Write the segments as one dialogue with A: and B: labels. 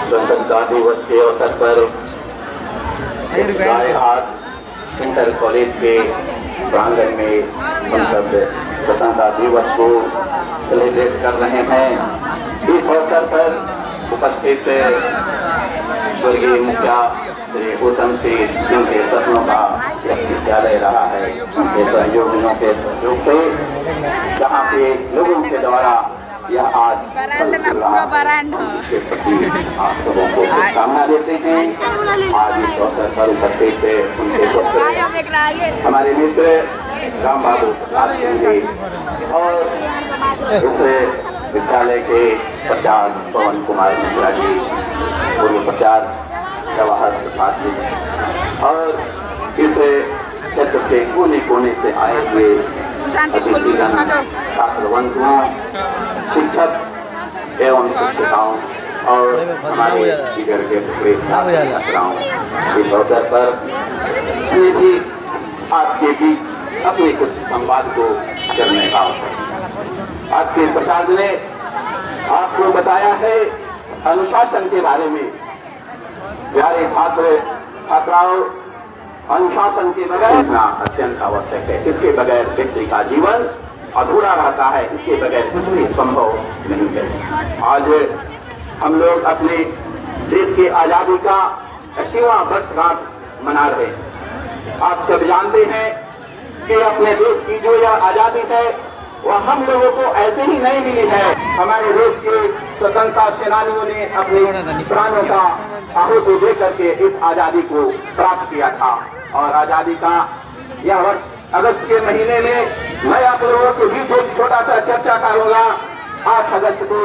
A: स्वतंत्रता दिवस के अवसर पर रायहाट इंटर कॉलेज के प्रांगण में हम सब स्वतंत्रता दिवस को सेलिब्रेट कर रहे हैं। इस अवसर पर उपस्थित स्वर्गीय मुखिया श्री गौतम सिंह जिनके सपनों का विद्यालय रहा है, उनके सहयोगियों के सहयोग से जहाँ के लोगों के द्वारा यह आज आप सबों को शुभकामना देते हैं। आज इस अवसर पर उपस्थित उनके हमारे मित्र राम बाबू प्रसाद जी और इस विद्यालय के प्राचार्य पवन कुमार मिश्रा जी, पूर्व प्राचार्य जवाहर प्रसाद जी और इस क्षेत्र के कोने कोने से आए हुए छात्र बंधुओं, शिक्षक एवं शिक्षिकाओं और हमारे बिगड़ के टुकड़े छात्राओं, इस अवसर पर हमें भी आपके बीच अपने कुछ संवाद को करने का अवसर। आपके प्रसाद ने आपको बताया है अनुशासन के बारे में। प्यारे छात्र छात्राओं, अनुशासन के बगैर रहना अत्यंत आवश्यक है। इसके बगैर व्यक्ति का जीवन अधूरा रहता है, इसके बगैर कुछ भी संभव नहीं है। आज हम लोग अपने देश की आजादी का 80वां वर्षगांठ मना रहे हैं। आप सब जानते हैं कि अपने देश की जो यह आजादी है वह हम लोगों को ऐसे ही नहीं मिली है। हमारे देश के स्वतंत्रता सेनानियों ने अपने प्राणों का आहुति दे करके इस आजादी को प्राप्त किया था। और आजादी का यह वर्ष अगस्त के महीने में मैं आप लोगों के बीच एक छोटा सा चर्चा करूंगा। 8 अगस्त को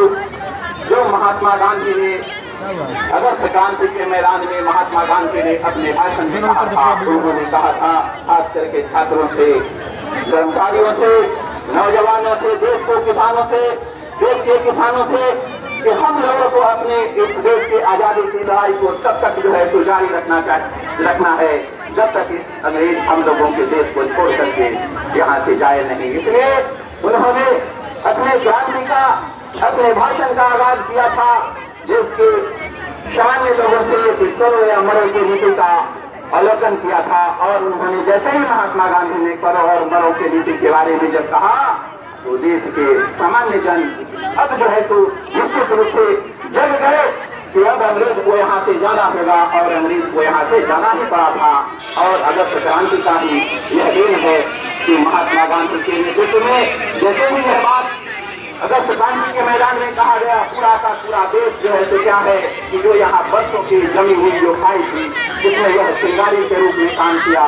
A: जो महात्मा गांधी ने अगस्त क्रांति के मैदान में महात्मा गांधी ने अपने भाषण में कहा था, उन्होंने कहा था खास करके छात्रों से, कर्मचारियों से, नौजवानों से, देश के किसानों से कि हम लोगों को अपने इस देश की आजादी की लड़ाई को तब तक जो है तो जारी रखना है जब तक इस अंग्रेज हम लोगों के देश को छोड़ करके यहाँ से जाए नहीं। इसलिए उन्होंने अपने क्रांति का, अपने भाषण का आगाज किया था, जिसके सामान्य लोगों से करो या मरो की नीति का अवलोकन किया था। और उन्होंने जैसे ही महात्मा गांधी ने करो और मरो की नीति के बारे में जब कहा तो देश के सामान्य जन अब जो है तो निश्चित रूप से जग गए कि अब अंग्रेज को यहाँ से जाना होगा और अंग्रेज को यहाँ से जाना ही पड़ा था। और अगस्त क्रांति का ही यह दिन है कि महात्मा गांधी के नेतृत्व में जैसे ही यह बात अगस्त क्रांति के मैदान में कहा गया, पूरा का पूरा देश जो है तो क्या है कि जो यहाँ बरसों की जमी हुई जो खाई थी जिसमें यह चिंगारी के रूप में काम किया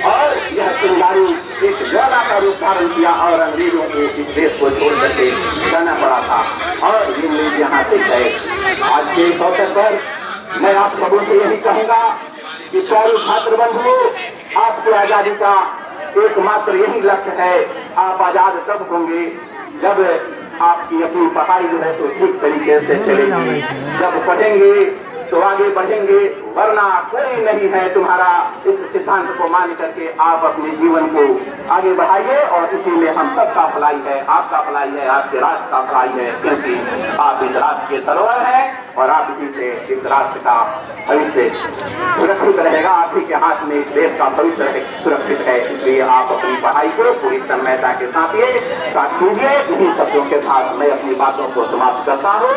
A: और यह चिंगारी एक ज्वाला का रूप धारण किया और अंग्रेजों को इस देश को छोड़ करके जाना पड़ा था। और ये लोग यहाँ से गए। आज के इस अवसर पर मैं आप सबों से यही कहूँगा कि प्यारे छात्र बंधुओं, आपकी आजादी का एकमात्र यही लक्ष्य है। आप आजाद तब होंगे जब आपकी अपनी पढ़ाई जो है तो ठीक तरीके से चलेगी, जब पढ़ेंगे तो आगे बढ़ेंगे, वरना कोई नहीं है तुम्हारा। इस सिद्धांत को मान करके आप अपने जीवन को आगे बढ़ाइए और इसी में हम सबका भलाई है, आपका भलाई है, आपके राष्ट्र का भलाई है, क्योंकि आप इस राष्ट्र के धरोहर हैं और आप इसी से इस राष्ट्र का भविष्य सुरक्षित रहेगा। आप ही के हाथ में देश का भविष्य सुरक्षित है। इसलिए आप अपनी पढ़ाई को पूरी तन्मयता के साथ कीजिए। इन्हीं शब्दों के साथ मैं अपनी बातों को समाप्त करता हूँ।